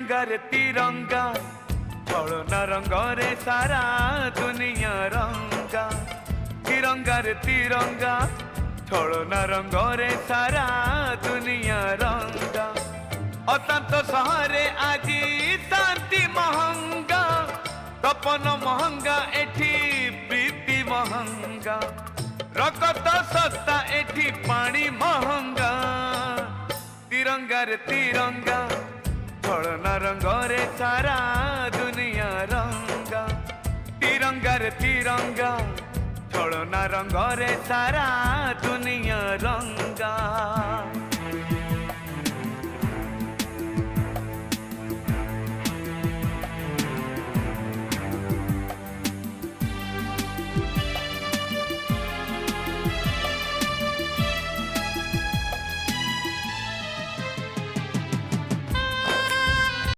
रे तिरंगा छलना रंग रे सारा दुनिया रंगा। तिरंगा रे तिरंगा छलना रंग रे सारा दुनिया रंगा। अशांत सहरे आजी शांति महंगा तपन महंगा एठी प्रीति महंगा। रकत सस्ता एठी पानी महंगा। तिरंगा रे तिरंगा छलना रंग रे सारा दुनिया रंगा। तिरंगा रे तिरंगा छलना रंग रे सारा दुनिया रंगा।